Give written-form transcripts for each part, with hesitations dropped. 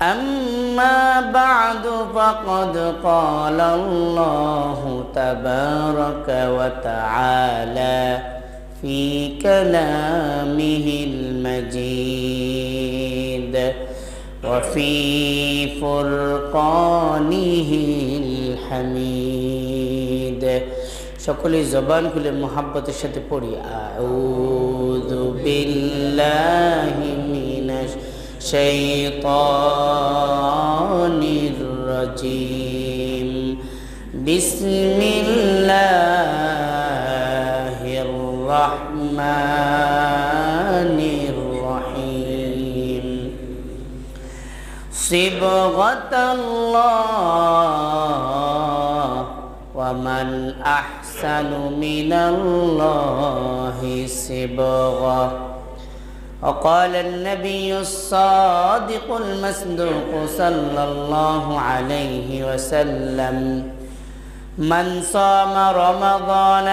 أما بعد فقد قال الله تبارك وتعالى في كلامه المجيد وفي فرقانه الحميد সকলে জবান খুলে মোহাব্বতের সাথে পড়ি আউযু বিল্লাহি মিনাশ শাইতানির রাজিম বিসমিল্লাহির রাহমানির রহিম সিবগাতাল্লাহ ওয়া মান আহসানু মিনাল্লাহি সিবগা وقال النبي الصادق المصدوق صلى الله عليه وسلم من صام رمضان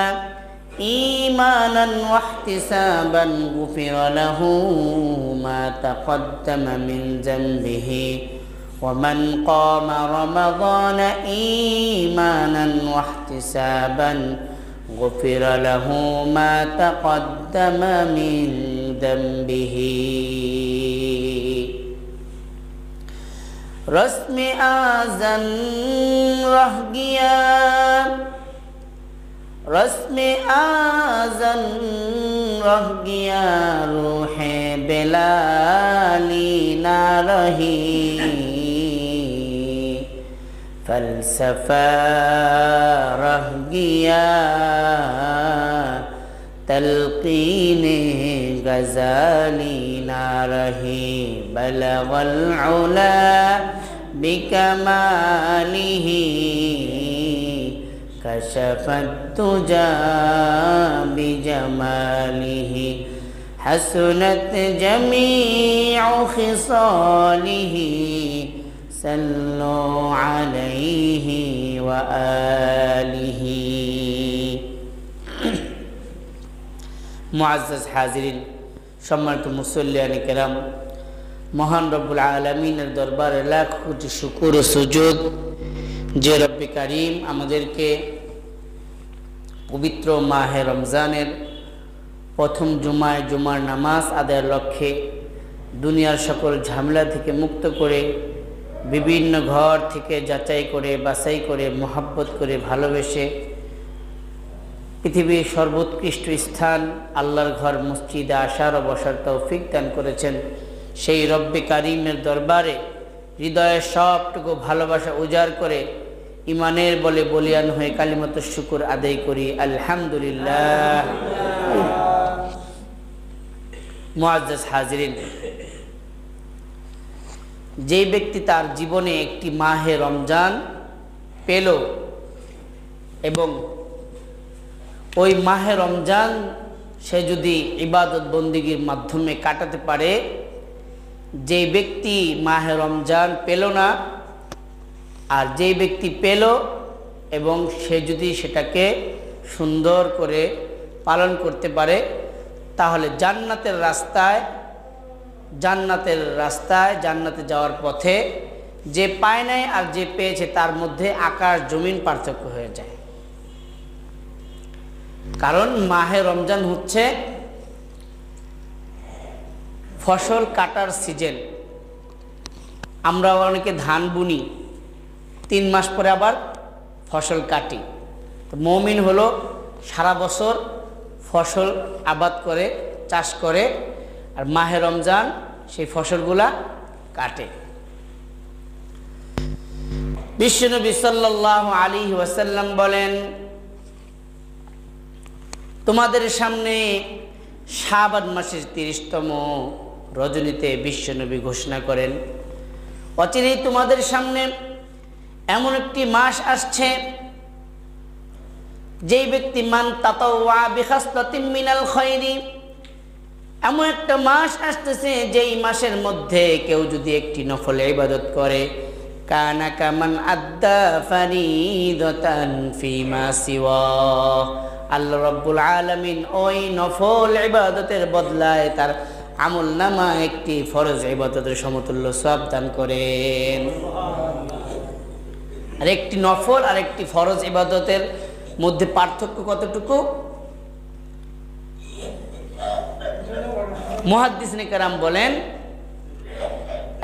إيمانا واحتسابا غفر له ما تقدم من ذنبه ومن قام رمضان إيمانا واحتسابا غفر له ما تقدم من ذنبه رسم آذن رہ گیا رسم آذن رہ گیا روح بلالی نہ رہی فلسفہ رہ گیا تلقین غزالی نہ رہی بلغ العلا بکمالہ کشف الدجى بجمالہ حسنت جمیع خصالہ صلوا علیہ وآلہ মুআজ্জাজ হাজিরিন, সম্মানিত মুসল্লিয়ানে কেরাম, মহান রব্বুল আলামিনের দরবারে লাখ কোটি শুকর ও সুজুদ যে রব্বে কারীম আমাদেরকে পবিত্র মাহে রমজানের প্রথম জুমার নামাজ আদায়ের লক্ষ্যে দুনিয়ার সকল ঝামেলা থেকে মুক্ত করে বিভিন্ন ঘর থেকে যাচাই করে বাছাই করে মোহাব্বত করে ভালোবেসে পৃথিবীর সর্বোৎকৃষ্ট স্থান আল্লাহর ঘর মসজিদে আসার ও বসার তৌফিক দান করেছেন। সেই রব্বে কারীমের দরবারে হৃদয়ের সবটুকু ভালোবাসা উজাড় করে ইমানের বলে বলিয়ান হয়ে কালিমাত শুকর আদায় করি আলহামদুলিল্লাহ। মুআজ্জাজ হাজিরিন, যেই ব্যক্তি তার জীবনে একটি মাহে রমজান পেল এবং ওই মাহে রমজান সে যদি ইবাদত বন্দিগির মাধ্যমে কাটাতে পারে, যে ব্যক্তি মাহে রমজান পেল না আর যে ব্যক্তি পেল এবং সে যদি সেটাকে সুন্দর করে পালন করতে পারে, তাহলে জান্নাতের রাস্তায় জান্নাতে যাওয়ার পথে যে পায় নাই আর যে পেয়েছে তার মধ্যে আকাশ জমিন পার্থক্য হয়ে যায়। কারণ মাহে রমজান হচ্ছে ফসল কাটার সিজন। আমরা অনেকে ধান বুনি, 3 মাস পরে আবার ফসল কাটি। তো মুমিন হলো সারা বছর ফসল আবাদ করে চাষ করে, আর মাহে রমজান সেই ফসলগুলা কাটে। বিশ্বনবী সাল্লাল্লাহু আলাইহি ওয়াসাল্লাম বলেন, তোমাদের সামনে শাবান মাসের 30তম রজনীতে বিশ্বনবী ঘোষণা করেন, অচিরেই তোমাদের সামনে এমন একটি মাস আসছে যেই ব্যক্তি মান তাতাওয়া বিখাসলাতিন মিনাল খায়রি, এমন একটা মাস আসতেছে যেই মাসের মধ্যে কেউ যদি একটি নফল ইবাদত করে, কানা কামান আদ্দা ফারিদাতান ফিমা সিওয়া, আল্লাহ রাব্বুল আলামিন ওই নফল ইবাদতের বদলায় তার আমলনামা একটি ফরজ ইবাদতের সমতুল্য সওয়াব দান করেন। আর একটি নফল আর একটি ফরজ ইবাদতের মধ্যে পার্থক্য কতটুকু? মুহাদ্দিসিনে কেরাম বলেন,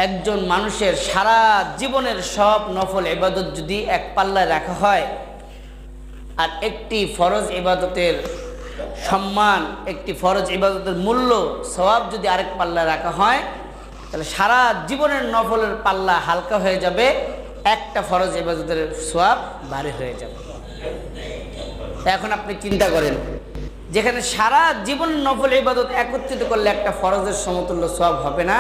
একজন মানুষের সারা জীবনের সব নফল ইবাদত যদি এক পাল্লায় রাখা হয়, আর একটি ফরজ ইবাদতের সম্মান, একটি ফরজ ইবাদতের মূল্য, সওয়াব যদি আরেক পাল্লায় রাখা হয়, তাহলে সারা জীবনের নফলের পাল্লা হালকা হয়ে যাবে, একটা ফরজ ইবাদতের সওয়াব ভারী হয়ে যাবে। এখন আপনি চিন্তা করেন, যেখানে সারা জীবন নফল ইবাদত একত্রিত করলে একটা ফরজের সমতুল্য সওয়াব হবে না,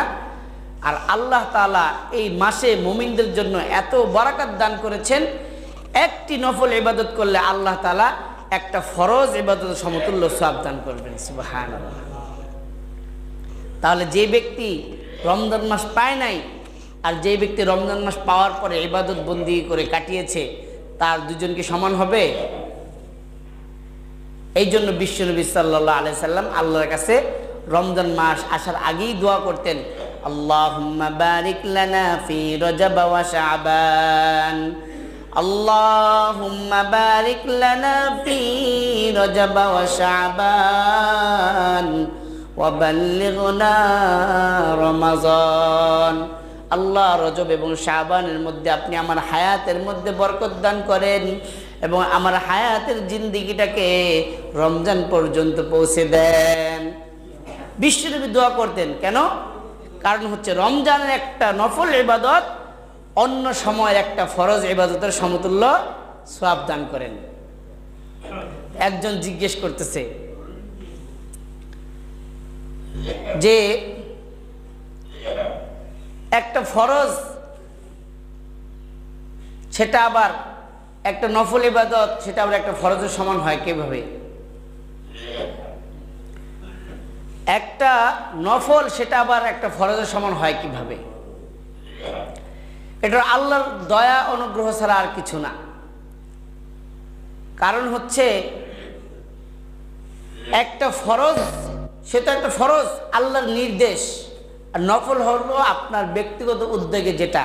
আর আল্লাহ তাআলা এই মাসে মুমিনদের জন্য এত বরকত দান করেছেন, একটি নফল ইবাদত করলে আল্লাহ তাআলা একটা ফরজ ইবাদতের সমতুল্য সওয়াব দান করবেন। সুবহানাল্লাহ। তাহলে যে ব্যক্তি রমজান মাস পায় নাই, আর যে ব্যক্তি রমজান মাস পাওয়ার পরে ইবাদত বন্দি করে কাটিয়েছে, তার দুজন কি সমান হবে? এই জন্য বিশ্বনবী সাল্লাল্লাহু আলাইহি সাল্লাম আল্লাহর কাছে রমজান মাস আসার আগেই দোয়া করতেন, আল্লাহুম্মা বারিক লানা ফি রজব ওয়া শাবান, আল্লাহুম্মা বারিক লানা ফি রজব ওয়া শাবান ওয়া বাল্লিগনা রমাজান। আল্লাহ, রজব এবং শাবানের মধ্যে আপনি আমার হায়াতের মধ্যে বরকত দান করেন এবং আমার হায়াতের জিন্দেগিটাকে রমজান পর্যন্ত পৌঁছে দেন। বিশ্বনবী দোয়া করতেন কেন? কারণ হচ্ছে রমজানের একটা নফল ইবাদত অন্য সময়ের একটা ফরজ ইবাদতের সমতুল্য সওয়াব দান করেন। একজন জিজ্ঞেস করতেছে যে একটা ফরজ, সেটা আবার একটা নফল ইবাদত, সেটা আবার একটা ফরজের সমান হয় কিভাবে? একটা নফল সেটা আবার একটা ফরজের সমান হয় কিভাবে? এটা আল্লাহর দয়া অনুগ্রহ ছাড়া আর কিছু না। কারণ হচ্ছে একটা ফরজ, সেটা একটা ফরজ আল্লাহর নির্দেশ, আর নফল হলো আপনার ব্যক্তিগত উদ্যোগে যেটা।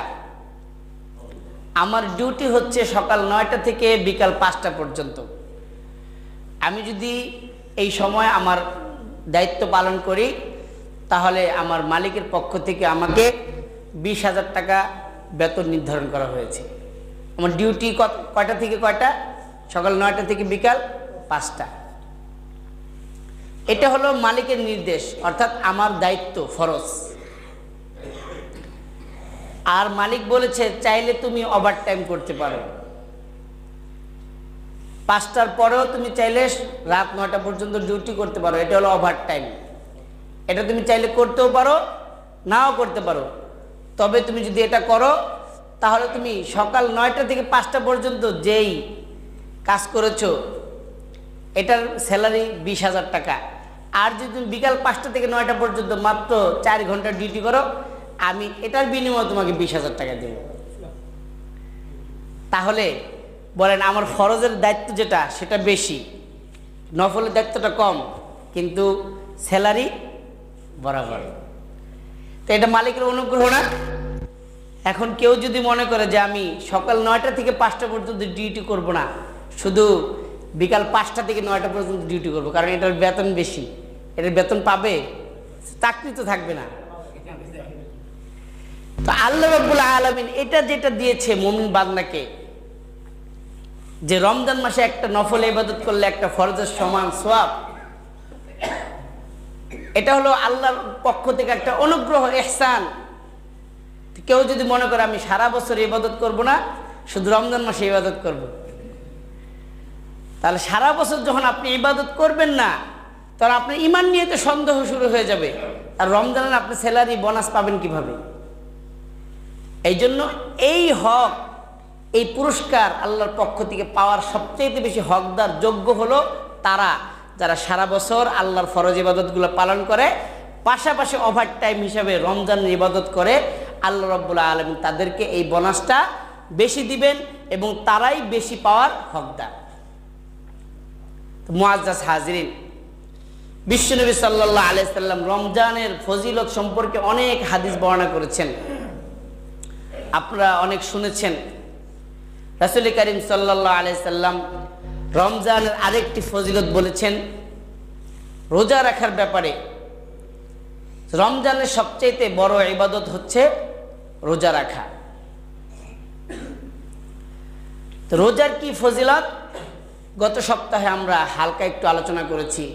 আমার ডিউটি হচ্ছে সকাল 9টা থেকে বিকাল 5টা পর্যন্ত। আমি যদি এই সময় আমার দায়িত্ব পালন করি, তাহলে আমার মালিকের পক্ষ থেকে আমাকে 20,000 টাকা বেতন নির্ধারণ করা হয়েছে। আমার ডিউটি কয়টা থেকে কয়টা? সকাল 9টা থেকে বিকাল 5টা। এটা হলো মালিকের নির্দেশ, অর্থাৎ আমার দায়িত্ব, ফরজ। আর মালিক বলেছে চাইলে তুমি ওভারটাইম করতে পারো, 5টার পরেও তুমি চাইলে রাত 9টা পর্যন্ত ডিউটি করতে পারো, এটা হলো ওভারটাইম। এটা তুমি চাইলে করতেও পারো, নাও করতে পারো। তবে তুমি যদি এটা করো, তাহলে তুমি সকাল 9টা থেকে 5টা পর্যন্ত যেই কাজ করেছো, এটার স্যালারি 20,000 টাকা। আর যদি তুমি বিকাল 5টা থেকে 9টা পর্যন্ত মাত্র 4 ঘন্টা ডিউটি করো, আমি এটার বিনিময়ে তোমাকে 20,000 টাকা দেব। তাহলে বলেন, আমার ফরজের দায়িত্ব যেটা সেটা বেশি, নফলের দায়িত্বটা কম, কিন্তু স্যালারি বরাবর। তো এটা মালিকের অনুগ্রহ না? এখন কেউ যদি মনে করে যে আমি সকাল 9টা থেকে 5টা পর্যন্ত ডিউটি করব না, শুধু বিকাল 5টা থেকে 9টা পর্যন্ত ডিউটি করব, কারণ এটার বেতন বেশি, এটার বেতন পাবে, চাকরি তো থাকবে না। তো আল্লাহ রাব্বুল আলামিন এটা যেটা দিয়েছে মুমিন বান্দাকে, যে রমজান মাসে একটা নফল ইবাদত করলে একটা ফরজের সমান সওয়াব, এটা হলো আল্লাহর পক্ষ থেকে একটা অনুগ্রহ, ইহসান। কেউ যদি মনে করে আমি সারা বছর ইবাদত করব না, শুধু রমজান মাসে ইবাদত করব, তাহলে সারা বছর যখন আপনি ইবাদত করবেন না, তখন আপনার ঈমান নিয়ে তো সন্দেহ শুরু হয়ে যাবে। আর রমজানের আপনি স্যালারি বোনাস পাবেন কিভাবে? এই জন্য এই হক, এই পুরস্কার আল্লাহর পক্ষ থেকে পাওয়ার সবচেয়ে বেশি হকদার, যোগ্য হলো তারা যারা সারা বছর আল্লাহর ফরজ ইবাদতগুলো পালন করে, পাশাপাশি ওভারটাইম হিসাবে রমজানের ইবাদত করে। আল্লাহ রাব্বুল আলামিন তাদেরকে এই বোনাসটা বেশি দিবেন এবং তারাই বেশি পাওয়ার হকদার। মুআজ্জাজ হাজিরিন, বিশ্বনবী সাল্লাল্লাহু আলাইহি সাল্লাম রমজানের ফজিলত সম্পর্কে অনেক হাদিস বর্ণনা করেছেন। আপনারা অনেক শুনেছেন। রাসূল করিম সাল্লাল্লাহু আলাইহি সাল্লাম রমজানের আরেকটি ফজিলত বলেছেন রোজা রাখার ব্যাপারে। রমজানের সবচেয়ে বড় ইবাদত হচ্ছে রোজা রাখা। তো রোজার কি ফজিলত গত সপ্তাহে আমরা হালকা একটু আলোচনা করেছি।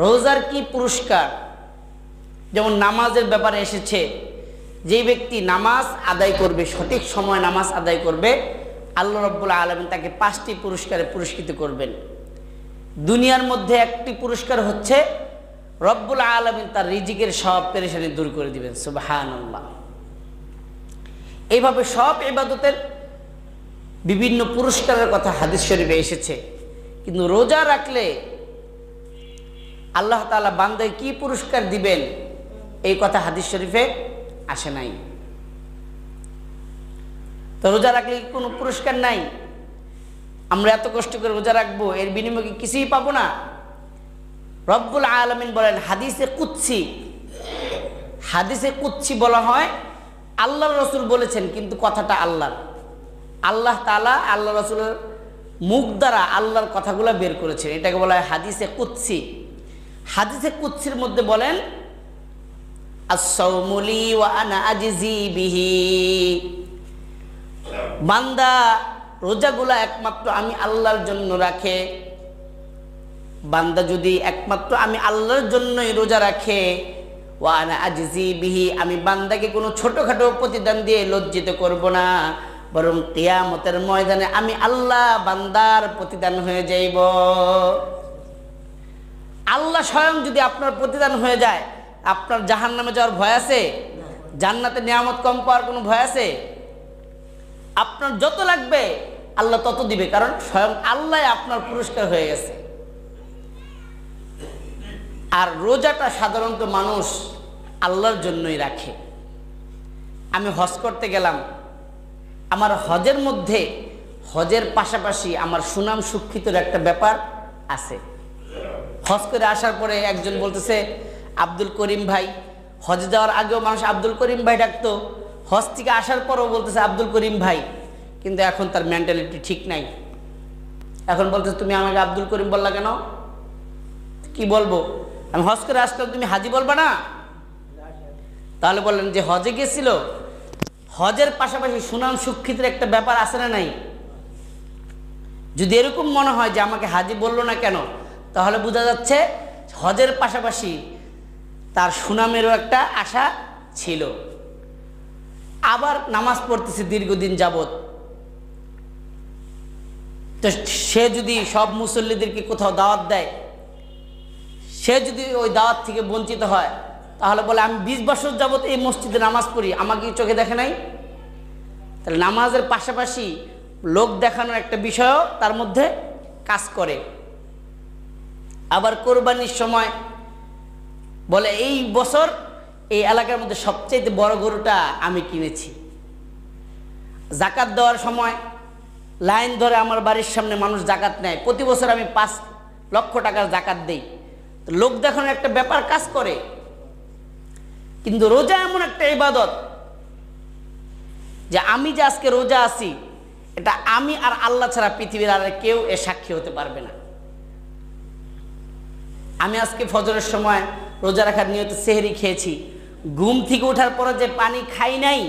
রোজার কি পুরস্কার, যেমন নামাজের ব্যাপারে এসেছে, যে ব্যক্তি নামাজ আদায় করবে, সঠিক সময় নামাজ আদায় করবে, আল্লাহ রাব্বুল আলামিন তাকে 5টি পুরস্কারে পুরস্কৃত করবেন। দুনিয়ার মধ্যে একটি পুরস্কার হচ্ছে রব্বুল আলামিন তার রিজিকের সব পেরেশানি দূর করে দিবেন। সুবহানাল্লাহ। এইভাবে সব ইবাদতের বিভিন্ন পুরস্কারের কথা হাদিস শরীফে এসেছে, কিন্তু রোজা রাখলে আল্লাহ তাআলা বান্দাকে কি পুরস্কার দিবেন এই কথা হাদিস শরীফে আসে নাই। তো রোজা রাখলে কোনো পুরস্কার নাই? আমরা এত কষ্ট করে রোজা রাখবো, এর বিনিময়ে কিছুই পাবো না? রব্বুল আলামিন বলেন হাদিসে কুদসি, হাদিসে কুদসি বলা হয় আল্লাহর রাসূল বলেছেন, কিন্তু কথাটা আল্লাহর। আল্লাহ তাআলা আল্লাহ রাসূলের মুখ দ্বারা আল্লাহর কথাগুলো বের করেছেন, এটাকে বলা হয় হাদিসে কুদসি। হাদিসে কুদসির মধ্যে বলেন আস-সাওমু লি ওয়া আনা আজজি বিহি, বান্দা রোজাগুলা একমাত্র আমি আল্লাহর জন্য রাখে। বান্দা যদি একমাত্র আমি আল্লাহর জন্যই রোজা রাখে, ওয়া আনা আজজি বিহি, আমি বান্দাকে কোনো ছোটখাটো প্রতিদান দিয়ে লজ্জিত করব না, বরং কিয়ামতের ময়দানে আমি আল্লাহ বান্দার প্রতিদান হয়ে যাইব। আল্লাহ স্বয়ং যদি আপনার প্রতিদান হয়ে যায়, আপনার জাহান্নামে যাওয়ার ভয় আছে? জান্নাতে নিয়ামত কম পাওয়ার কোনো ভয় আছে? আপনার যত লাগবে আল্লাহ তত দিবে, কারণ স্বয়ং আল্লাহ আপনার পুরস্কার হয়ে গেছে। আর রোজাটা সাধারণত মানুষ আল্লাহর জন্যই রাখে। আমি হজ করতে গেলাম, আমার হজের মধ্যে, হজের পাশাপাশি আমার সুনাম সুখ্যাতির একটা ব্যাপার আছে। হজ করে আসার পরে একজন বলতেছে আব্দুল করিম ভাই, হজে যাওয়ার আগেও মানুষ আব্দুল করিম ভাই ডাকতো, হজ থেকে আসার পরও বলতেছে আব্দুল করিম ভাই, কিন্তু এখন তার মেন্টালিটি ঠিক নাই। এখন বলতেছে তুমি আমাকে আব্দুল করিম বললা কেন? কি বলবো? আমি হজ করে আসলাম, তুমি হাজি বলবা না? তাহলে বললেন যে হজে গেছিল, হজের পাশাপাশি সুনাম সুখ্যাতির একটা ব্যাপার আছে না নাই? যদি এরকম মনে হয় যে আমাকে হাজি বললো না কেন, তাহলে বোঝা যাচ্ছে হজের পাশাপাশি তার সুনামেরও একটা আশা ছিল। আবার নামাজ পড়তেছে দীর্ঘদিন যাবত, তো সে যদি সব মুসল্লিদেরকে কোথাও দাওয়াত দেয়, সে যদি ওই দাওয়াত থেকে বঞ্চিত হয়, তাহলে বলে আমি 20 বছর যাবত এই মসজিদে নামাজ পড়ি, আমাকে চোখে দেখে নাই? তাহলে নামাজের পাশাপাশি লোক দেখানোর একটা বিষয়ও তার মধ্যে কাজ করে। আবার কোরবানির সময় বলে এই বছর এই এলাকার মধ্যে সবচেয়ে বড় গরুটা আমি কিনেছি। জাকাত দেওয়ার সময় লাইন ধরে আমার বাড়ির সামনে মানুষ জাকাত নেয়, প্রতি বছর আমি 5 লক্ষ টাকার জাকাত দেই। লোক দেখানোর একটা ব্যাপার কাজ করে। কিন্তু রোজা এমন একটা ইবাদত যে আমি যে আজকে রোজা আছি, এটা আমি আর আল্লাহ ছাড়া পৃথিবীর আর কেউ এর সাক্ষী হতে পারবে না। আমি আজকে ফজরের সময় রোজা রাখার নিয়তে সেহরি খেয়েছি, ঘুম থেকে ওঠার পরে যে পানি খাই নাই,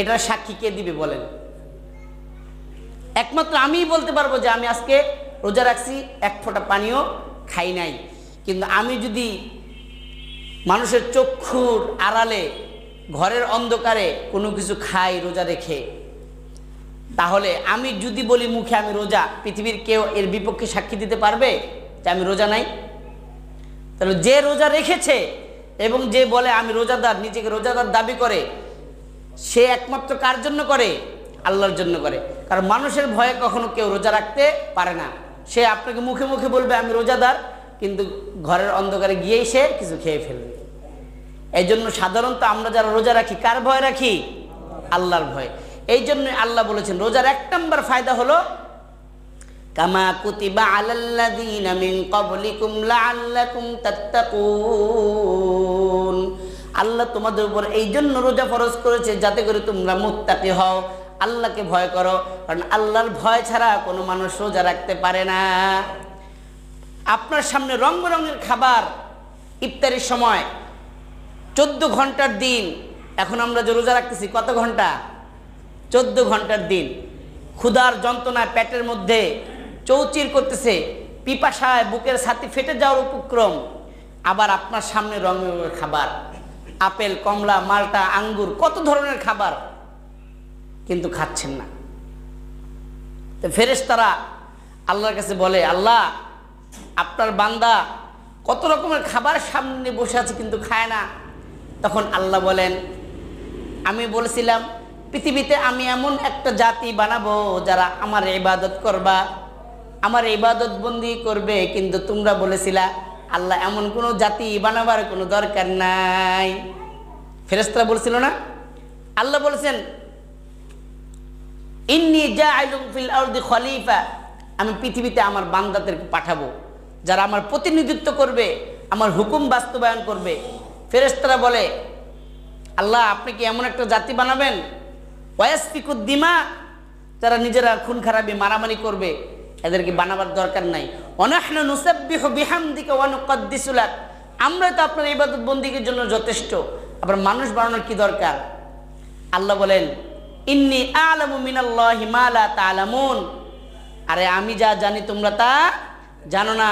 এটার সাক্ষী কে দিবে বলেন? একমাত্র আমিই বলতে পারবো যে আমি আজকে রোজা রাখছি, এক ফোঁটা পানিও খাই নাই। কিন্তু আমি যদি মানুষের চক্ষুর আড়ালে ঘরের অন্ধকারে কোনো কিছু খাই রোজা রেখে, তাহলে আমি যদি বলি মুখে আমি রোজা, পৃথিবীর কেউ এর বিপক্ষে সাক্ষী দিতে পারবে যে আমি রোজা নাই? তাহলে যে রোজা রেখেছে এবং যে বলে আমি রোজাদার, নিজেকে রোজাদার দাবি করে, সে একমাত্র কার জন্য করে? আল্লাহর জন্য করে। কারণ মানুষের ভয়ে কখনো কেউ রোজা রাখতে পারে না। সে আপনাকে মুখে মুখে বলবে আমি রোজাদার, কিন্তু ঘরের অন্ধকারে গিয়েই সে কিছু খেয়ে ফেলবে। এই জন্য সাধারণত আমরা যারা রোজা রাখি, কার ভয় রাখি? আল্লাহর ভয়। এই জন্য আল্লাহ বলেছেন রোজার 1 নম্বর ফায়দা হলো কামা কুতিবা আলাল্লাযীনা মিন ক্বাবলিকুম লাআল্লাকুম তাত্তাকুন। আল্লাহ তোমাদের উপর এই জন্য রোজা ফরজ করেছে যাতে করে তোমরা মুত্তাকি হও, আল্লাহকে ভয় করো। কারণ আল্লাহর ভয় ছাড়া কোনো মানুষ রোজা রাখতে পারে না। আপনার সামনে রং বেরঙের খাবার, ইফতারির সময় 14 ঘন্টার দিন। এখন আমরা যে রোজা রাখতেছি কত ঘন্টা? 14 ঘন্টার দিন। ক্ষুধার যন্ত্রণায় পেটের মধ্যে চৌচির করতেছে, পিপাসায় বুকের ছাতি ফেটে যাওয়ার উপক্রম। আবার আপনার সামনে রং বেরঙের খাবার, আপেল, কমলা, মালটা, আঙ্গুর, কত ধরনের খাবার, কিন্তু খাচ্ছেন না। তো ফেরেশতারা আল্লাহর কাছে বলে, আল্লাহ আপনার বান্দা কত রকমের খাবার সামনে বসে আছে কিন্তু খায় না। তখন আল্লাহ বলেন, আমি বলেছিলাম পৃথিবীতে আমি এমন একটা জাতি বানাবো যারা আমার ইবাদত করবা, আমার ইবাদত বন্দি করবে, কিন্তু তোমরা বলেছিলা আল্লাহ এমন কোনো জাতি বানাবার কোনো দরকার নাই। ফেরেশতারা বলছিল না? আল্লাহ বলেছেন, ইন্নী জাআইলুন ফিল আরদি খলিফা, আমি পৃথিবীতে আমার বান্দাদেরকে পাঠাবো যারা আমার প্রতিনিধিত্ব করবে, আমার হুকুম বাস্তবায়ন করবে। ফেরেশতারা বলে, আল্লাহ আপনি কি এমন একটা জাতি বানাবেন ওয়াসফিকুদ দিমা, যারা নিজেরা খুন খারাপি মারামারি করবে? এদেরকে বানাবার দরকার নাই। ওয়ানাহনু নুসাব্বিহু বিহামদিকা ওয়া নুকদ্দিসু লাক, আমরা তো আপনার ইবাদত বন্দেগীর জন্য যথেষ্ট, আবার মানুষ বানানোর কি দরকার? আল্লাহ বলেন, ইন্নী আ'লামু মিনাল্লাহি মা লা তা'লামুন, আরে আমি যা জানি তোমরা তা জানো না।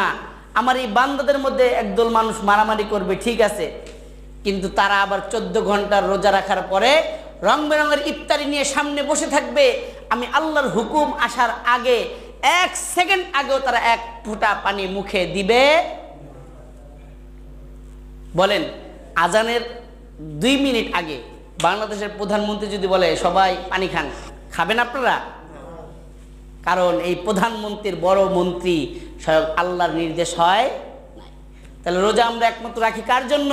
আমার এই বান্দাদের মধ্যে একদল মানুষ মারামারি করবে, ঠিক আছে, কিন্তু তারা আবার 14 ঘন্টার রোজা রাখার পরে রং বেরঙের ইফতারি নিয়ে সামনে বসে থাকবে। আমি আল্লাহর হুকুম আসার আগে 1 সেকেন্ড আগেও তারা 1 ফোঁটা পানি মুখে দিবে। বলেন, আজানের 2 মিনিট আগে বাংলাদেশের প্রধানমন্ত্রী যদি বলে সবাই পানি খান, খাবেন আপনারা? কারণ এই প্রধানমন্ত্রীর বড় মন্ত্রী স্বয়ং আল্লাহর নির্দেশ হয়। তাহলে রোজা আমরা একমাত্র রাখি কার জন্য?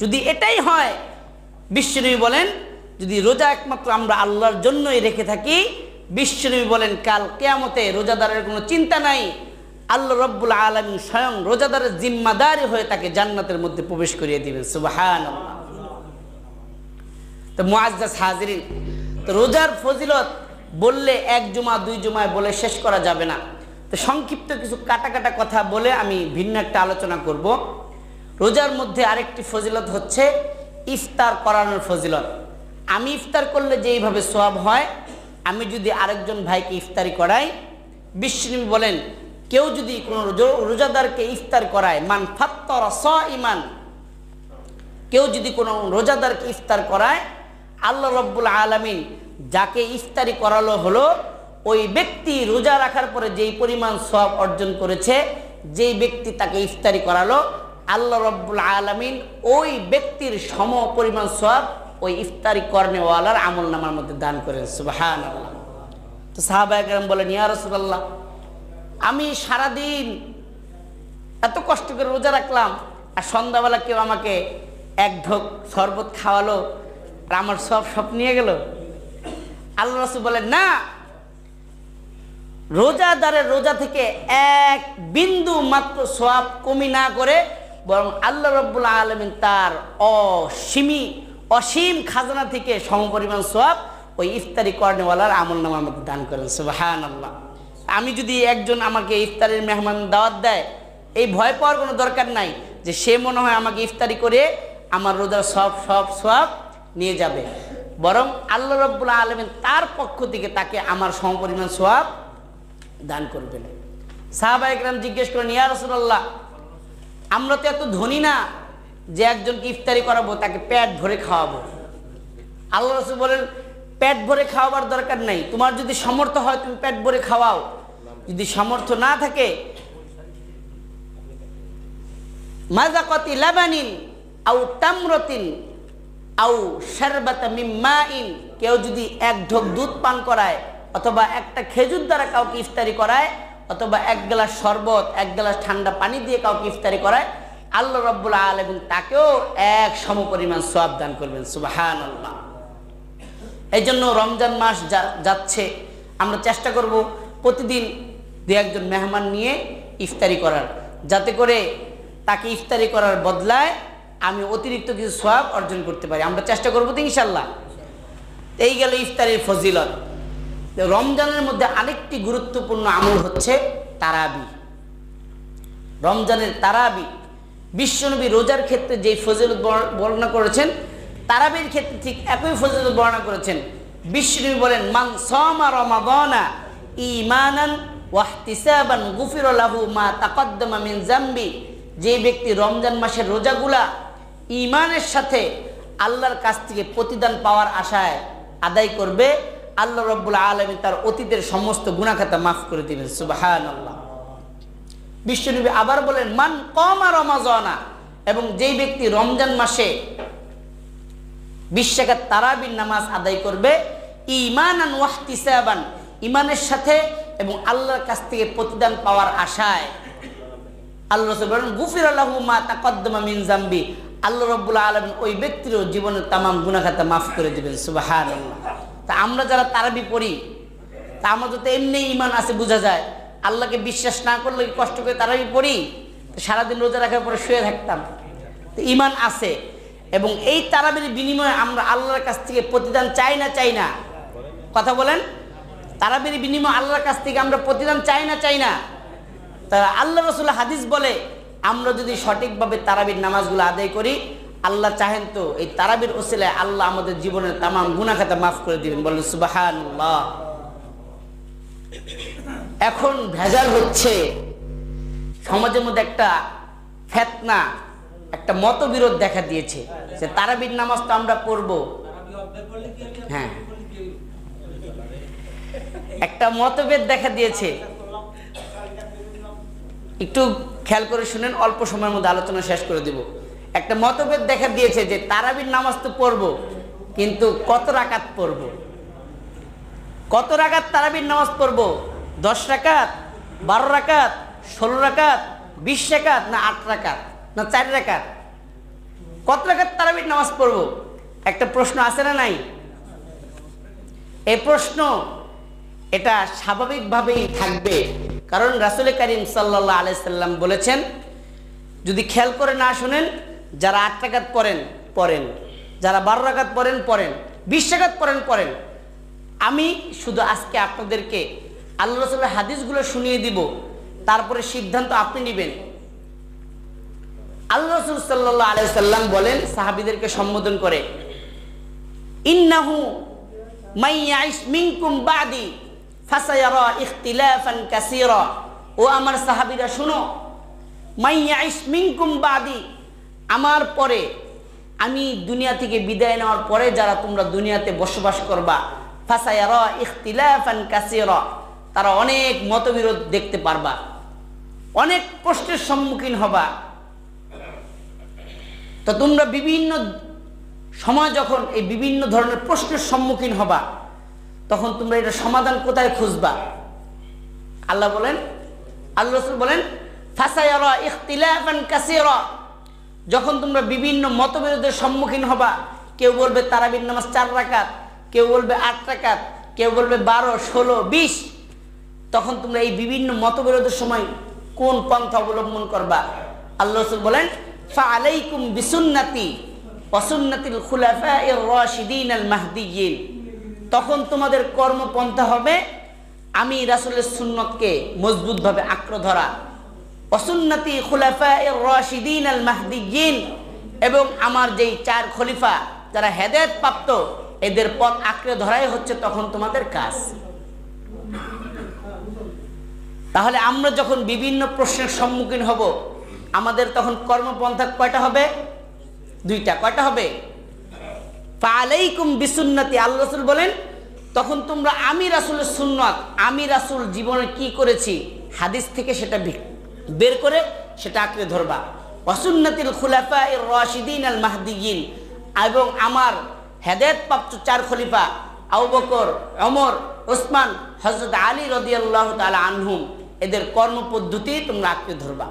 যদি এটাই হয়, বিশ্বনবী বলেন যদি রোজা একমাত্র আমরা আল্লাহর জন্যই রেখে থাকি, বিশ্বনবী বলেন কাল কিয়ামতে রোজাদারের কোনো চিন্তা নাই, আল্লাহ রব্বুল আলামিন স্বয়ং রোজাদারের জিম্মাদারি হয়ে তাকে জান্নাতের মধ্যে প্রবেশ করিয়ে দিবেন। সুবহানাল্লাহ। তো মুআজ্জাজ হাজিরিন, তো রোজার ফজিলত বললে 1 জুমা 2 জুমায় বলে শেষ করা যাবে না। তো সংক্ষিপ্ত কিছু কাটা কাটা কথা বলে আমি ভিন্ন একটা আলোচনা করব। রোজার মধ্যে আরেকটি ফজিলত হচ্ছে ইফতার করানোর ফজিলত। আমি ইফতার করলে যেইভাবে সওয়াব হয়, আমি যদি আরেকজন ভাইকে ইফতারি করাই, বিশ্বনবী বলেন কেউ যদি কোনো রোজাদারকে ইফতার করায়, মান ফাত্তারা সাইমান, কেউ যদি কোনো রোজাদারকে ইফতার করায়, আল্লাহ রব্বুল আলামিন যাকে ইফতারি করালো হলো, ওই ব্যক্তি রোজা রাখার পরে যেই পরিমাণ সওয়াব অর্জন করেছে, যেই ব্যক্তি তাকে ইফতারি করালো, আল্লাহ রব্বুল আলামিন ওই ব্যক্তির সম পরিমাণ সওয়াব ওই ইফতারি করনেওয়ালার আমল নামার মধ্যে দান করেন। সুবহানাল্লাহ। তো সাহাবায়ে কেরাম বলেন, ইয়া রাসূলুল্লাহ, আমি সারাদিন এত কষ্ট করে রোজা রাখলাম, আর সন্ধ্যাবেলা কেউ আমাকে 1 ঢোক শরবত খাওয়ালো, আর আমার সব নিয়ে গেল। আল্লাহ রাসূল বলেন, না, রোজাদারের রোজা থেকে 1 বিন্দু মাত্র সওয়াব কমি না করে, বরং আল্লাহ রব্বুল আলামিন তার অসীম খাজানা থেকে সমপরিমাণ সওয়াব ওই ইফতারি করনেওয়ালার আমল নামার মধ্যে দান করেন। সুবহানাল্লাহ। আমি যদি একজন আমাকে ইফতারের মেহমান দাওয়াত দেয়, এই ভয় পাওয়ার কোনো দরকার নাই যে সে মনে হয় আমাকে ইফতারি করে আমার রোজার সব সওয়াব নিয়ে যাবে, বরং আল্লাহ রব্বুল আলামিন তার পক্ষ থেকে তাকে আমার সমপরিমাণ সওয়াব দান করবেন। সাহাবায়ে কেরাম জিজ্ঞেস করেন, ইয়া রাসূলুল্লাহ, আমরা তো এত ধনী না যে একজনকে ইফতারি করাবো, তাকে পেট ভরে খাওয়াবো। আল্লাহ রাসূল বলেন, পেট ভরে খাওয়াবার দরকার নাই, তোমার যদি সামর্থ্য হয় তুমি পেট ভরে খাওয়াও, যদি সামর্থ্য না থাকে, মাযাকাতি লাবানিন আও তামরাতিন আও শারবাতা মিন মাইন, কেউ যদি 1 ঢোক দুধ পান করায়, অথবা একটা খেজুর দ্বারা কাউকে ইফতারি করায়, অথবা 1 গ্লাস শরবত, 1 গ্লাস ঠান্ডা পানি দিয়ে কাউকে ইফতারি করায়, আল্লাহ রাব্বুল আলামিন তাকেও 1 সমপরিমাণ সওয়াব দান করবেন। সুবহানাল্লাহ। এই জন্য রমজান মাস যাচ্ছে, আমরা চেষ্টা করব প্রতিদিন দু একজন মেহমান নিয়ে ইফতারি করার, যাতে করে তাকে ইফতারি করার বদলায় আমি অতিরিক্ত কিছু সওয়াব অর্জন করতে পারি। আমরা চেষ্টা করবো তো ইনশাল্লাহ। এই গেল ইফতারির ফজিলত। রমজানের মধ্যে আরেকটি গুরুত্বপূর্ণ আমল হচ্ছে তারাবি। রমজানের তারাবি, বিশ্বনবী রোজার ক্ষেত্রে যেই ফজিলত বর্ণনা করেছেন, তারাবির ক্ষেত্রে ঠিক একই ফজিলত বর্ণনা করেছেন। বিশ্বনবী বলেন, মান সামা রমাদানা ঈমানান ওয়া ইহতিসাবান গুফিরা লাহু মা তাকাদ্দামা মিন যামবি। যে ব্যক্তি রমজান মাসের রোজাগুলা ঈমানের সাথে আল্লাহর কাছ থেকে প্রতিদান পাওয়ার আশায় আদায় করবে, আল্লাহ রাব্বুল আলামিন তার অতীতের সমস্ত গুনাহ খাতা মাফ করে দিবেন। সুবহানাল্লাহ। বিশ্বনবী আবার বলেন, মান কামা রমাজানা, এবং যেই ব্যক্তি রমজান মাসে 20 রাকাত তারাবির নামাজ আদায় করবে, ঈমানান ওয়া ইহতিসাবান, ঈমানের সাথে এবং আল্লাহর কাছ থেকে প্রতিদান পাওয়ার আশায়, আল্লাহ রাসূল বলেন, গুফিরা লাহু মা তাকাদ্দামা মিন যামবি, আল্লাহ রাব্বুল আলামিন ওই ব্যক্তির জীবনের তামাম গুনাহ খাতা মাফ করে দিবেন। সুবহানাল্লাহ। তা আমরা যারা তারাবি পড়ি, তা আমাদের তো এমনি ঈমান আছে বোঝা যায়। আল্লাহকে বিশ্বাস না করলে কষ্ট করে তারাবি পড়ি, সারাদিন রোজা রাখার পরে শুয়ে থাকতাম। তো ঈমান আছে, এবং এই তারাবির বিনিময়ে আমরা আল্লাহর কাছ থেকে প্রতিদান চাই না চাই না? কথা বলেন। তারাবির বিনিময়ে আল্লাহর কাছ থেকে আমরা প্রতিদান চাই না চাই না? তা আল্লাহ রাসূল হাদিস বলে, আমরা যদি সঠিকভাবে তারাবির নামাজগুলো আদায় করি, আল্লাহ চাহেন তো এই তারাবির ওসিলায় আল্লাহ আমাদের জীবনের তামাম গুনাহ খাতা মাফ করে দিবেন। বলেন সুবহানাল্লাহ। এখন ভেজাল হচ্ছে সমাজের মধ্যে, একটা ফিতনা, একটা মতবিরোধ দেখা দিয়েছে যে তারাবির নামাজ তো আমরা পড়ব। হ্যাঁ, একটা মতভেদ দেখা দিয়েছে। একটু খেয়াল করে শুনেন, অল্প সময়ের মধ্যে আলোচনা শেষ করে দিব। একটা মতভেদ দেখা দিয়েছে যে তারাবির নামাজ তো পড়ব, কিন্তু কত রাকাত পড়ব? কত রাকাত তারাবির নামাজ পড়ব? 10 রাকাত, 12 রাকাত, 16 রাকাত, 20 রাকাত, না 8 রাকাত, না 4 রাকাত? কত রাকাত তারাবির নামাজ পড়ব? একটা প্রশ্ন আছে না নাই? এই প্রশ্ন এটা স্বাভাবিকভাবেই থাকবে, কারণ রাসূল করিম সাল্লাল্লাহু আলাইহি সাল্লাম বলেছেন, যদি খেয়াল করে না শুনেন, যারা 8 রাকাত পড়েন পড়েন, যারা 12 রাকাত পড়েন পড়েন, 20 রাকাত পড়েন পড়েন। আমি শুধু আজকে আপনাদেরকে আল্লাহ রাসূলের হাদিসগুলো শুনিয়ে দিব, তারপরে সিদ্ধান্ত আপনি নেবেন। আল্লাহ রাসূল সাল্লাল্লাহু আলাইহি সাল্লাম বলেন সাহাবীদেরকে সম্বোধন করে, ইন্নাহু মাইয়াইশ মিনকুম বাদি ফাসায়ারা ইখতিলাফান কাসীরা। ও আমার সাহাবীরা শুনো, মাইয়াইশ মিনকুম বাদি, আমার পরে, আমি দুনিয়া থেকে বিদায় নেওয়ার পরে যারা তোমরা দুনিয়াতে বসবাস করবা, ফাসায়ারা ইখতিলাফান কাসীরা, তারা অনেক মতবিরোধ দেখতে পারবা, অনেক প্রশ্নের সম্মুখীন হবা। তো তোমরা বিভিন্ন সময় যখন এই বিভিন্ন ধরনের প্রশ্নের সম্মুখীন হবা, তখন তোমরা এটা সমাধান কোথায় খুঁজবা? আল্লাহ বলেন, আল্লাহ রাসূল বলেন, ফাসায়ারা ইখতিলাফান কাসীরা, যখন তোমরা বিভিন্ন মতবিরোধের সম্মুখীন হবা, কেউ বলবে তারাবির নামাজ 4 রাকাত, কেউ বলবে 8 রাকাত, কেউ বলবে 12, 16, 20, তখন তোমরা এই বিভিন্ন মতবিরোধের সময় কোন পন্থা অবলম্বন করবা? আল্লাহ রাসূল বলেন, ফাআলাইকুম বিসুন্নতি ওয়া সুন্নাতিল খুলাফায়ে রাশিদিনাল মাহদিয়্যিন, তখন তোমাদের কর্মপন্থা হবে আমি রাসূলের সুন্নতকে মজবুতভাবে আঁকড়ে ধরা, ওয়া সুন্নতি খুলাফায়ে রাশিদিনাল মাহদিয়্যিন, এবং আমার যেই 4 খলিফা যারা হেদায়েত প্রাপ্ত, এদের পথ আঁকড়ে ধরাই হচ্ছে তখন তোমাদের কাজ। তাহলে আমরা যখন বিভিন্ন প্রশ্নের সম্মুখীন হব, আমাদের তখন কর্মপন্থা কয়টা হবে? 2টা। কয়টা হবে? ফাআলাইকুম বিসুন্নতি, আল্লাহ রাসূল বলেন, তখন তোমরা আমি রাসূলের সুন্নাত, আমি রাসূল জীবনে কি করেছি হাদিস থেকে সেটা বের করে সেটা আঁকড়ে ধরবা। ওয়া সুন্নাতিল খুলাফায়ে রাশিদিনাল মাহদিয়্যিন, এবং আমার হেদায়েত প্রাপ্ত 4 খলিফা আবু বকর, ওমর, ওসমান, হযরত আলী রাদিয়াল্লাহু তাআলা আনহুম, এদের কর্মপদ্ধতি তোমরা আঁকড়ে ধরবা।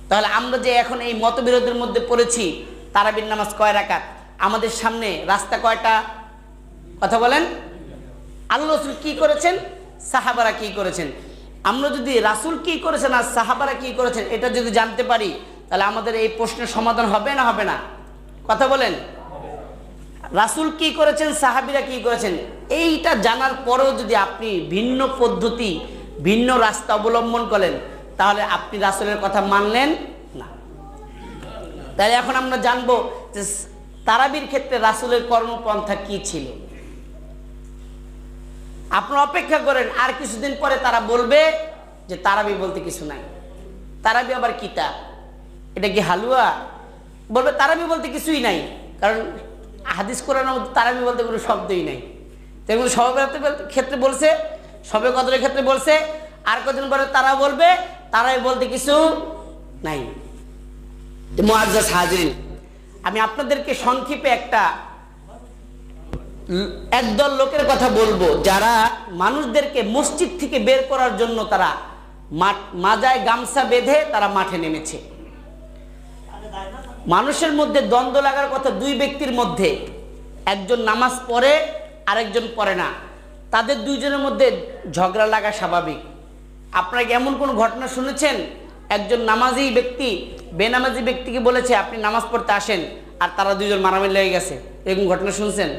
তাহলে আমরা যে এখন এই মতবিরোধের মধ্যে পড়েছি, তারাবির নামাজ কয় রাকাত, আমাদের সামনে রাস্তা কয়টা? কথা বলেন। আল্লাহ রাসূল কি করেছেন, সাহাবারা কি করেছেন, আমরা যদি রাসূল কি করেছেন আর সাহাবারা কি করেছেন এটা যদি জানতে পারি, তাহলে আমাদের এই প্রশ্নের সমাধান হবে না হবে না? কথা বলেন। রাসূল কি করেছেন, সাহাবীরা কি করেছেন, এইটা জানার পরেও যদি আপনি ভিন্ন পদ্ধতি ভিন্ন রাস্তা অবলম্বন করেন, তাহলে আপনি রাসূলের কথা মানলেন না। তাহলে এখন আমরা জানবো যে তারাবির ক্ষেত্রে রাসূলের কর্মপন্থা কি ছিল। আপনারা অপেক্ষা করেন, আর কিছুদিন পরে তারা বলবে যে তারাবি বলতে কিছু নাই। তারাবি আবার কি? তা এটা কি হালুয়া? বলবে তারাবি বলতে কিছুই নাই, কারণ হাদিস কোরআনের মধ্যে তারাবি বলতে কোনো শব্দই নাই। যেগুলো সবে ক্ষেত্রে বলছে, সবে কদরের ক্ষেত্রে বলছে, আর কদিন পরে তারা বলবে তারাবি বলতে কিছু নাই। মুআজ্জাজ হাজিরিন, আমি আপনাদেরকে সংক্ষেপে একদল লোকের কথা বলবো যারা মানুষদেরকে মসজিদ থেকে বের করার জন্য তারা মাজায় গামছা বেঁধে তারা মাঠে নেমেছে। মানুষের মধ্যে দ্বন্দ্ব লাগার কথা দুই ব্যক্তির মধ্যে, একজন নামাজ পড়ে আরেকজন পড়ে না, তাদের দুইজনের মধ্যে ঝগড়া লাগা স্বাভাবিক। আপনারা কি এমন কোন ঘটনা শুনেছেন একজন নামাজি ব্যক্তি বেনামাজি ব্যক্তিকে বলেছে আপনি নামাজ পড়তে আসেন, আর তারা দুইজন মারামারি লেগে গেছে? এরকম ঘটনা শুনছেন?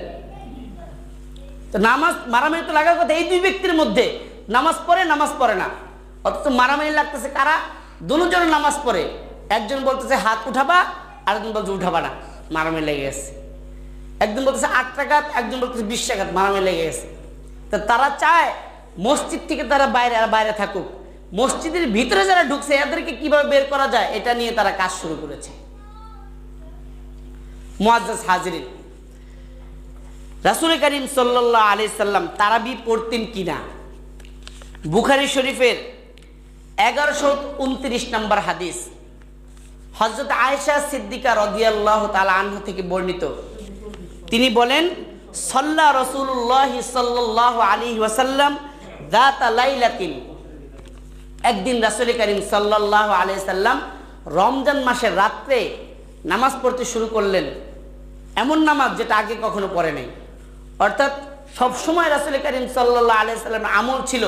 তো নামাজ মারামারি তো লাগার কথা এই দুই ব্যক্তির মধ্যে, নামাজ পড়ে নামাজ পড়ে না, অথচ মারামারি লাগতেছে কারা? দুজন নামাজ পড়ে, একজন বলতেছে হাত উঠাবা, আরেকজন বলছে উঠাবা না, মারামারি লেগে গেছে। একজন বলতেছে 8 রাকাত, একজন বলতেছে 20 রাকাত, মারামারি লেগে গেছে। তো তারা চায় মসজিদ থেকে তারা বাইরে থাকুক, মসজিদের ভিতরে যারা ঢুকছে এদেরকে কিভাবে বের করা যায় এটা নিয়ে তারা কাজ শুরু করেছে। মুআজ্জাজ হাজিরিন, রাসূল করিম সাল্লাল্লাহু আলাইহি সাল্লাম তারাবি পড়তেন কিনা? বুখারী শরীফের 1129 নম্বর হাদিস, হযরত আয়েশা সিদ্দিকা রাদিয়াল্লাহু তাআলা আনহা থেকে বর্ণিত। তিনি বলেন, সাল্লা রাসূলুল্লাহ সাল্লাল্লাহু আলাইহি ওয়াসাল্লাম যাতা লাইলাতিন, একদিন রাসূল করিম সাল্লাল্লাহু আলাইহি সাল্লাম রমজান মাসের রাত্রে নামাজ পড়তে শুরু করলেন, এমন নামাজ যেটা আগে কখনো পড়ে নাই। অর্থাৎ সবসময় রাসূল করিম সাল্লাল্লাহু আলাইহি সাল্লামের আমল ছিল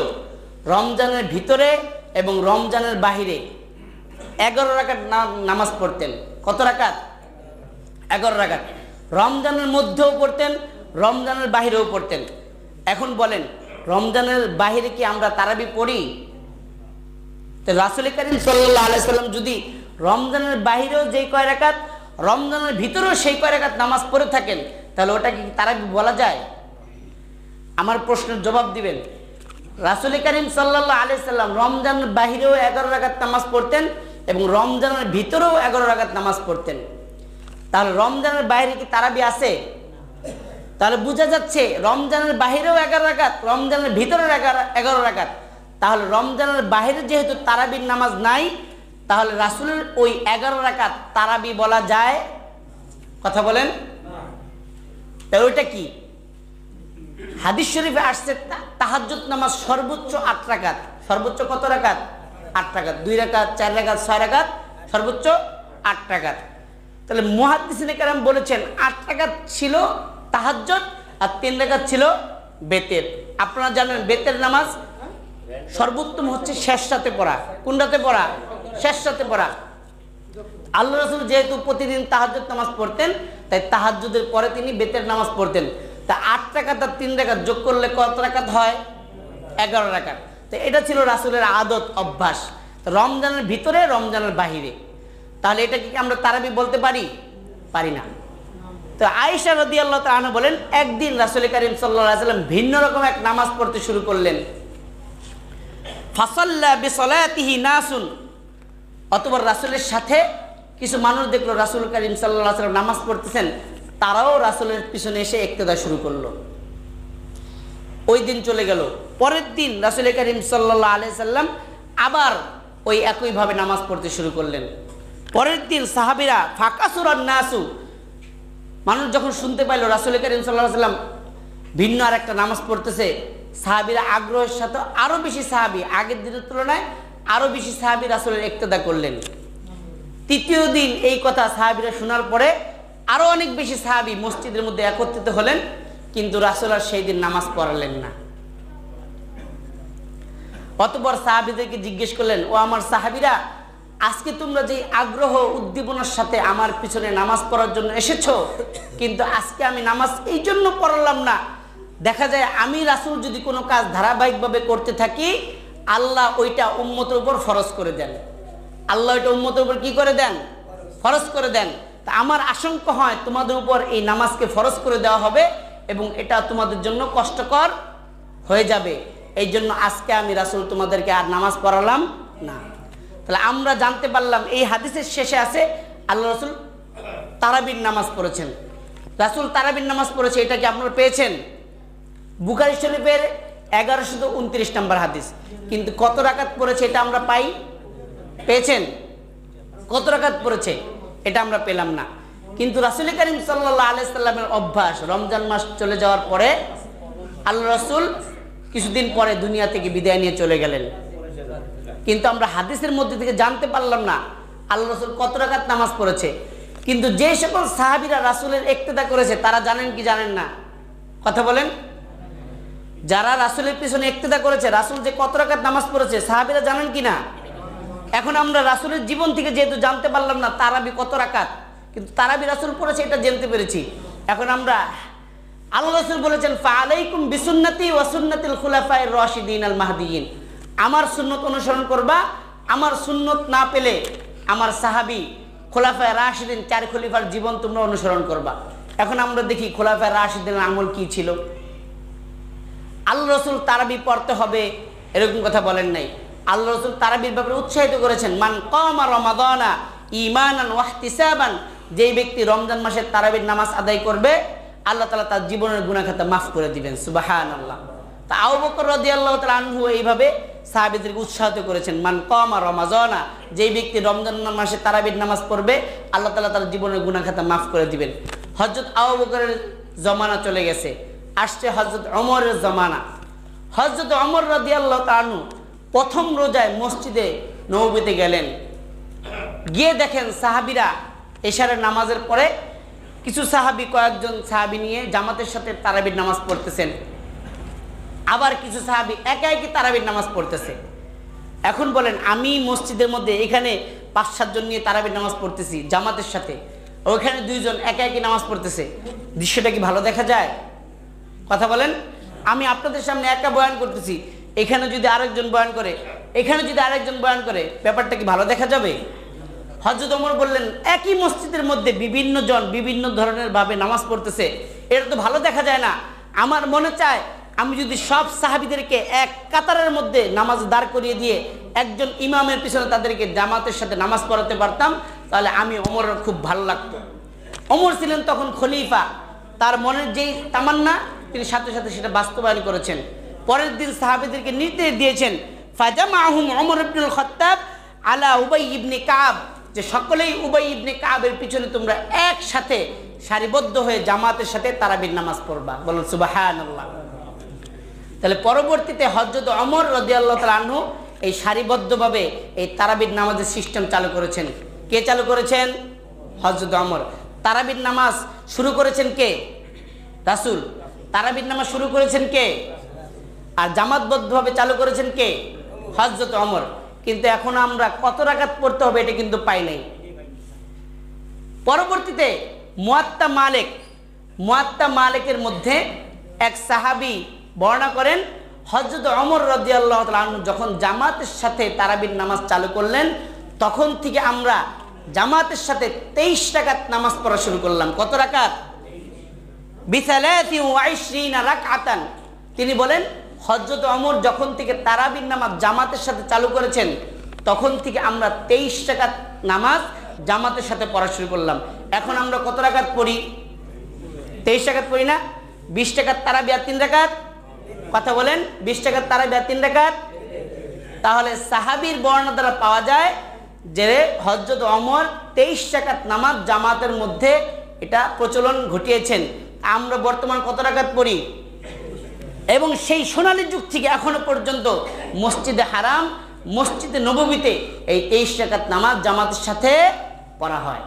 রমজানের ভিতরে এবং রমজানের বাহিরে 11 রাকাত নামাজ পড়তেন। কত রাকাত? 11 রাকাত। রমজানের মধ্যেও পড়তেন, রমজানের বাহিরেও পড়তেন। এখন বলেন, রমজানের বাহিরে কি আমরা তারাবি পড়ি? তো রাসূল করিম সাল্লাল্লাহু আলাইহি সাল্লাম যদি রমজানের বাহিরেও যেই কয় রাকাত, রমজানের ভিতরেও সেই কয় রাকাত নামাজ পড়ে থাকেন, তাহলে ওটা কি তারাবি বলা যায়? আমার প্রশ্নের জবাব দিবেন। রাসূল করিম সাল্লাল্লাহু আলাইহি সাল্লাম রমজানের বাহিরেও 11 রাকাত নামাজ পড়তেন এবং রমজানের ভিতরেও 11 রাকাত নামাজ পড়তেন। তাহলে রমজানের বাইরে কি তারাবি আছে? তাহলে বোঝা যাচ্ছে রমজানের বাহিরেও 11 রাকাত, রমজানের ভিতরেও 11 রাকাত। তাহলে রমজানের বাইরে যেহেতু তারাবির নামাজ নাই, তাহলে রাসূলের ওই 11 রাকাত তারাবি বলা যায়? কথা বলেন। তাহলে ওইটা কি? হাদিস শরীফে আসছে তাহাজ্জুদ নামাজ সর্বোচ্চ 8 রাকাত। সর্বোচ্চ কত রাকাত? 8 রাকাত। 2 রাকাত, 4 রাকাত, 6 রাকাত, সর্বোচ্চ 8 রাকাত। তাহলে মুহাদ্দিসিনে কেরাম বলেছেন 8 রাকাত ছিল তাহাজ্জুদ আর 3 রাকাত ছিল বেতের। আপনারা জানেন বেতের নামাজ সর্বোত্তম হচ্ছে শেষ রাতে পড়া। কোন রাতে পড়া? শেষ রাতে পড়া। আল্লাহ রাসূল যেহেতু প্রতিদিন তাহাজ্জুদ নামাজ পড়তেন, তাই তাহাজ্জুদের পরে তিনি বেতের নামাজ পড়তেন। তা 8 রাকাত আর 3 রাকাত যোগ করলে কত রাকাত হয়? 11 রাকাত। তো এটা ছিল রাসূলের আদত, অভ্যাস, রমজানের ভিতরে রমজানের বাহিরে। তাহলে এটা কি আমরা তারাবি বলতে পারি? পারি না। তো আয়েশা রাদিয়াল্লাহু তাআলা বলেন, একদিন রাসূল করিম সাল্লাল্লাহু আলাইহি ওয়াসাল্লাম ভিন্ন রকম এক নামাজ পড়তে শুরু করলেন। ফাসাল্লা বিসলাতিহি নাসুন, অতঃপর রাসূলের সাথে কিছু মানুষ দেখলো রাসূল করিম সাল্লাল্লাহু আলাইহি ওয়াসাল্লাম নামাজ পড়তেছেন, তারাও রাসূলের পিছনে এসে ইক্তেদা শুরু করলো। ওই দিন চলে গেল। পরের দিন রাসূল করিম সাল্লাল্লাহু আলাইহি সাল্লাম আবার ওই একইভাবে নামাজ পড়তে শুরু করলেন। পরের দিন সাহাবীরা ফাকাসুরান নাসু, মানুষ যখন শুনতে পাইল রাসূল করিম সাল্লাল্লাহু আলাইহি সাল্লাম ভিন্ন আর একটা নামাজ পড়তেছে, সাহাবীরা আগ্রহের সাথে আরো বেশি সাহাবী, আগের দিনের তুলনায় আরো বেশি সাহাবী রাসূলের ইক্তেদা করলেন। তৃতীয় দিন এই কথা সাহাবীরা শোনার পরে আরো অনেক বেশি সাহাবী মসজিদের মধ্যে একত্রিত হলেন, কিন্তু রাসূল আর সেই দিন নামাজ পড়ালেন না। অতঃপর সাহাবীদেরকে জিজ্ঞেস করলেন, ও আমার সাহাবীরা, আজকে তোমরা যে আগ্রহ উদ্দীপনার সাথে আমার পিছনে নামাজ পড়ার জন্য এসেছো, কিন্তু আজকে আমি নামাজ এই জন্য পড়লাম না, দেখা যায় আমি রাসূল যদি কোনো কাজ ধারাবাহিকভাবে করতে থাকি, আল্লাহ ওইটা উম্মতের উপর ফরজ করে দেন। আল্লাহ ওইটা উম্মতের উপর কি করে দেন? ফরজ করে দেন। তা আমার আশঙ্কা হয় তোমাদের উপর এই নামাজকে ফরজ করে দেওয়া হবে এবং এটা তোমাদের জন্য কষ্টকর হয়ে যাবে। এই জন্য আজকে আমি রাসূল তোমাদেরকে আর নামাজ পড়ালাম না। তাহলে আমরা জানতে পারলাম এই হাদিসের শেষে আছে আল্লাহ রাসূল তারাবির নামাজ পড়েছেন। রাসূল তারাবির নামাজ পড়েছে, এটা কি আপনারা পেয়েছেন? বুখারী শরীফের 1129 নম্বর হাদিস। কিন্তু কত রাকাত পড়েছে এটা আমরা পেয়েছেন? কত রাকাত পড়েছে এটা আমরা পেলাম না। কিন্তু রাসূল করিম সাল্লাল্লাহু আলাইহি সাল্লামের অভ্যাস, রমজান মাস চলে যাওয়ার পরে আল্লাহ রাসূল কিছুদিন পরে দুনিয়া থেকে বিদায় নিয়ে চলে গেলেন। কিন্তু আমরা হাদিসের মধ্যে থেকে জানতে পারলাম না আল্লাহ রাসূল কত রাকাত নামাজ পড়েছে। কিন্তু যে সকল সাহাবীরা রাসূলের ইক্তেদা করেছে তারা জানেন কি জানেন না? কথা বলেন। যারা রাসূলের পিছনে ইক্তেদা করেছে, রাসূল যে কত রাকাত নামাজ পড়েছে সাহাবীরা জানেন কি না? এখন আমরা রাসূলের জীবন থেকে যেহেতু জানতে পারলাম না তারাবি কত রাকাত, কিন্তু তারাবি রাসূল পড়েছে এটা জানতে পেরেছি। এখন আমরা আল্লাহ রাসূল বলেছেন, ফাআলাইকুম বিসুন্নতি ওয়া সুন্নাতিল খুলাফায়ে রাশিদিন আল মাহদিয়িন, আমার সুন্নত অনুসরণ করবা। আমার সুন্নত না পেলে আমার সাহাবী খোলাফায়ে রাশিদিন 4 খলিফার জীবন তোমরা অনুসরণ করবা। এখন আমরা দেখি খোলাফায়ে রাশিদিনের আমল কি ছিল। আল্লাহ রাসূল তারাবি পড়তে হবে এরকম কথা বলেন নাই। আল্লাহ রাসূল তারাবির ব্যাপারে উৎসাহিত করেছেন, মান কামা রমাদানা ঈমানান ওয়া ইহতিসাবান, যেই ব্যক্তি রমজান মাসে তারাবির নামাজ আদায় করবে আল্লাহ তাআলা তার জীবনের গুনাহ খাতা মাফ করে দিবেন। সুবহানাল্লাহ। তা আবু বকর রাদিয়াল্লাহু তাআলা আনহু এইভাবে সাহাবীদেরকে উৎসাহিত করেছেন, মান কামা রমাদানা, যেই ব্যক্তি রমজান মাসে তারাবির নামাজ পড়বে আল্লাহ তাআলা তার জীবনের গুনাহ খাতা মাফ করে দিবেন। হযরত আবু বকরের জমানা চলে গেছে, আসছে হযরত ওমরের জমানা। হযরত ওমর রাদিয়াল্লাহু তাআলা আনহু প্রথম রোজায় মসজিদে নববীতে গেলেন, গিয়ে দেখেন সাহাবীরা এশারের নামাজের পরে কিছু সাহাবী, কয়েকজন সাহাবী নিয়ে জামাতের সাথে তারাবির নামাজ পড়তেছেন, আবার কিছু সাহাবী একা একই তারাবির নামাজ পড়তেছে। এখন বলেন, আমি মসজিদের মধ্যে এখানে 5-7 জন নিয়ে তারাবির নামাজ পড়তেছি জামাতের সাথে, ওইখানে 2 জন একা একই নামাজ পড়তেছে, দৃশ্যটা কি ভালো দেখা যায়? কথা বলেন। আমি আপনাদের সামনে একা বয়ান করতেছি, এখানে যদি আরেকজন বয়ান করে, এখানে যদি আরেকজন বয়ান করে, ব্যাপারটা কি ভালো দেখা যাবে? হযরত ওমর বললেন, একই মসজিদের মধ্যে বিভিন্ন জন বিভিন্ন ধরনের ভাবে নামাজ পড়তেছে, এটা তো ভালো দেখা যায় না। আমার মনে চায় আমি যদি সব সাহাবীদেরকে এক কাতারের মধ্যে নামাজ দাঁড় করিয়ে দিয়ে একজন ইমামের পিছনে তাদেরকে জামাতের সাথে নামাজ পড়াতে পারতাম, তাহলে আমি ওমরের খুব ভালো লাগতো। ওমর ছিলেন তখন খলিফা, তার মনের যেই তামান্না তিনি সাথে সাথে সেটা বাস্তবায়ন করেছেন। পরের দিন সাহাবীদেরকে নির্দেশ দিয়েছেন, ফাজামাহুম ওমর ইবনুল খাত্তাব আলা উবাই ইবনে কাব, যে সকলেই উবাই ইবনে কাবের পিছনে তোমরা একসাথে সারিবদ্ধ হয়ে জামাতের সাথে তারাবির নামাজ পড়বা। বলুন সুবহানাল্লাহ। তাহলে পরবর্তীতে হযরত ওমর রাদিয়াল্লাহু তাআলা আনহু এই সারিবদ্ধভাবে এই তারাবির নামাজের সিস্টেম চালু করেছেন। কে চালু করেছেন? হযরত ওমর। তারাবির নামাজ শুরু করেছেন কে? রাসূল। তারাবির নামাজ শুরু করেছেন কে? আর জামাতবদ্ধভাবে চালু করেছেন কে? হযরত ওমর। কিন্তু এখন আমরা কত রাকাত পড়তে হবে এটা কিন্তু পাই নাই। পরবর্তীতে মুয়াত্তা মালিকের মধ্যে এক সাহাবী বর্ণনা করেন, হযরত ওমর রাদিয়াল্লাহু তাআলা আনহু যখন জামাতের সাথে তারাবির নামাজ চালু করলেন, তখন থেকে আমরা জামাতের সাথে 23 রাকাত নামাজ পড়া শুরু করলাম। কত রাকাত? বিসালাতি ওয়া 20 রাকাতান। তিনি বলেন, হযরত ওমর যখন থেকে তারাবির নামাজ জামাতের সাথে চালু করেছেন, তখন থেকে আমরা 23 রাকাত নামাজ জামাতের সাথে পড়া শুরু করলাম। এখন আমরা কত রাকাত পড়ি? 23 রাকাত পড়ি না? 20 রাকাত তারাবি আর 3 রাকাত। কথা বলেন, 20 রাকাত তারাবি আর 3 রাকাত। তাহলে সাহাবীর বর্ণনা দ্বারা পাওয়া যায় যে হযরত ওমর 23 রাকাত নামাজ জামাতের মধ্যে এটা প্রচলন ঘটিয়েছেন। আমরা বর্তমান কত রাকাত পড়ি? এবং সেই সোনালী যুগ থেকে এখনো পর্যন্ত মসজিদে হারাম, মসজিদে নববীতে এই 23 রাকাত নামাজ জামাতের সাথে পড়া হয়।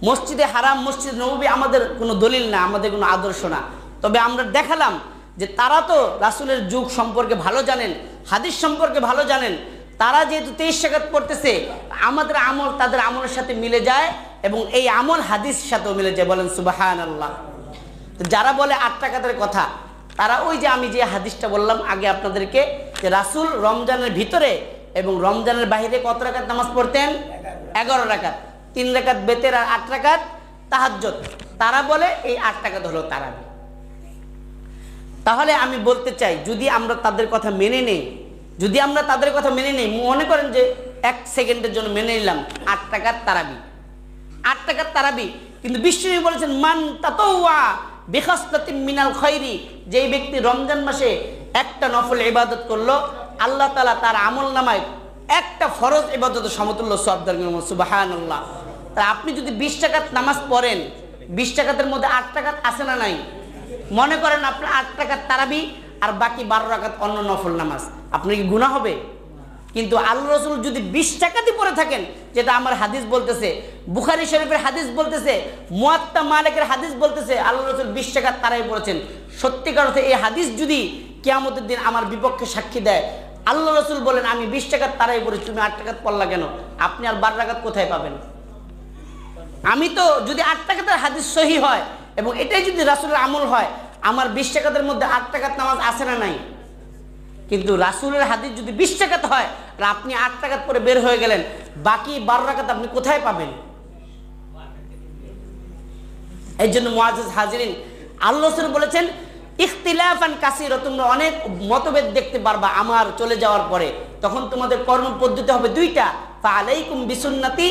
মসজিদে হারাম, মসজিদে নববী আমাদের কোনো দলিল না, আমাদের কোনো আদর্শ না। তবে আমরা দেখালাম যে তারা তো রাসূলের যুগ সম্পর্কে ভালো জানেন, হাদিস সম্পর্কে ভালো জানেন, তারা যেহেতু 23 রাকাত পড়তেছে, আমাদের আমল তাদের আমলের সাথে মিলে যায় এবং এই আমল হাদিসের সাথেও মিলে যায়। বলেন সুবহানাল্লাহ। তো যারা বলে 8 রাকাতের কথা, তারা ওই যে আমি যে হাদিসটা বললাম আগে আপনাদেরকে, যে রাসূল রমজানের ভিতরে এবং রমজানের বাইরে কত রাকাত নামাজ পড়তেন? 11 রাকাত, 3 রাকাত বেতের আর 8 রাকাত তাহাজ্জুদ। তারা বলে এই 8 রাকাত হলো তারাবি। তাহলে আমি বলতে চাই, যদি আমরা তাদের কথা মেনে নেই, মনে করেন যে 1 সেকেন্ডের জন্য মেনে নিলাম 8 রাকাত তারাবি, 8 রাকাত তারাবি, কিন্তু বিশ্বনবী বলেছেন মান তাতাওয়া বিখাসলাতিন মিনাল খায়রি, যেই ব্যক্তি রমজান মাসে একটা নফল ইবাদত করলো, আল্লাহ তাআলা তার আমলনামায় একটা ফরজ ইবাদতের সমতুল্য সওয়াব দান করবেন। সুবহানাল্লাহ। তা আপনি যদি 20 রাকাত নামাজ পড়েন, 20 রাকাতের মধ্যে 8 রাকাত আছে না নাই? মনে করেন আপনার 8 রাকাত তারাবি আর বাকি 12 রাকাত অন্য নফল নামাজ, আপনার কি গুনাহ হবে? কিন্তু আল্লাহ রাসূল যদি 20 রাকাতই পড়ে থাকেন, যেটা আমার হাদিস বলতেছে, বুখারী শরীফের হাদিস বলতেছে, মুয়াত্তা মালিকের হাদিস বলতেছে, আল্লাহ রাসূল 20 রাকাত তারাবি পড়েছেন। সত্যিকার অর্থে এই হাদিস যদি কিয়ামতের দিন আমার বিপক্ষে সাক্ষী দেয়, আল্লাহ রাসূল বলেন আমি 20 রাকাত তারাবি পড়েছি, তুমি 8 রাকাত পড়লা কেন? আপনি আর 12 রাকাত কোথায় পাবেন? আমি তো যদি 8 রাকাতের হাদিস সহিহ হয় এবং এটাই যদি রাসূলের আমল হয়, আমার 20 রাকাতের মধ্যে 8 রাকাত নামাজ আছে না নাই? কিন্তু রাসূলের হাদিস যদি 20 রাকাত হয় আর আপনি 8 রাকাত পরে বের হয়ে গেলেন, বাকি 12 রাকাত আপনি কোথায় পাবেন? এই জন্য মুআজ্জাজ হাজিরিন, আল্লাহ রাসূল বলেছেন ইখতিলাফান কাসীরা, তোমরা অনেক মতভেদ দেখতে পারবা আমার চলে যাওয়ার পরে, তখন তোমাদের কর্ম পদ্ধতি হবে দুইটা, ফাআলাইকুম বিসুন্নতি,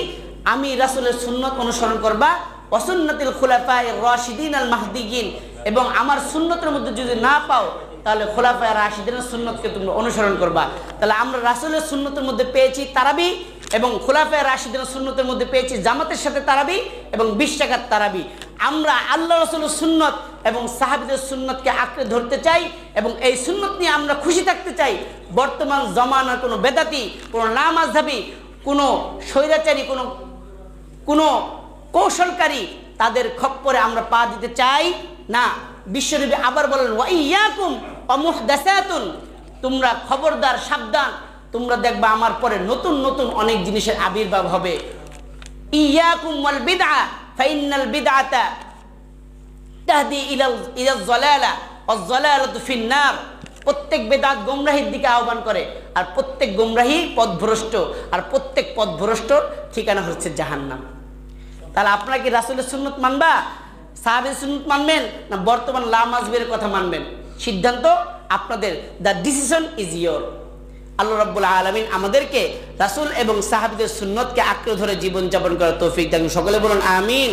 আমি রাসূলের সুন্নাত অনুসরণ করবা, ওয়া সুন্নাতিল খুলাফায়ে রাশিদিন আল মাহদিয়িন, এবং আমার সুন্নতের মধ্যে যদি না পাও তাহলে খুলাফায়ে রাশিদিনের সুন্নতকে তোমরা অনুসরণ করবা। তাহলে আমরা রাসূলের সুন্নতের মধ্যে পেয়েছি তারাবি এবং খুলাফায়ে রাশিদিনের সুন্নতের মধ্যে পেয়েছি জামাতের সাথে তারাবি এবং 20 রাকাত তারাবি। আমরা আল্লাহ রাসূলের সুন্নত এবং সাহাবীদের সুন্নতকে আঁকড়ে ধরতে চাই এবং এই সুন্নত নিয়ে আমরা খুশি থাকতে চাই। বর্তমান জমানার কোনো বেদাতি, কোনো নামাযহাবী, কোনো স্বৈরাচারী, কোনো কৌশলকারী, তাদের খপ্পরে আমরা পা দিতে চাই না। বিশ্বনবী আবার বলেন ওয়া ইয়াকুম ওয়া মুহদাসাতুন, তোমরা খবরদার, সাবধান, তোমরা দেখবা আমার পরে নতুন নতুন অনেক জিনিসের আবির্ভাব হবে। ইয়াকুম ওয়াল বিদআ ফাইন্নাল বিদআতা তাহদি ইলা যালালা ওয়াজ যালালাতু ফিন্নার, প্রত্যেক বেদাত গোমরাহির দিকে আহ্বান করে আর প্রত্যেক গোমরাহি পথভ্রষ্ট, আর প্রত্যেক পথভ্রষ্টর ঠিকানা হচ্ছে জাহান্নাম। তাহলে আপনারা কি রাসূলের সুন্নাত মানবা, সাহাবীর সুন্নাত মানবেন, না বর্তমান লামাযহাবের কথা মানবেন? সিদ্ধান্ত আপনাদের, দ্য ডিসিশন ইজ ইয়োর। আল্লাহ রাব্বুল আলামিন আমাদেরকে রাসূল এবং সাহাবীদের সুন্নতকে আঁকড়ে ধরে জীবনযাপন করার তৌফিক দান। সকলে বলুন আমিন।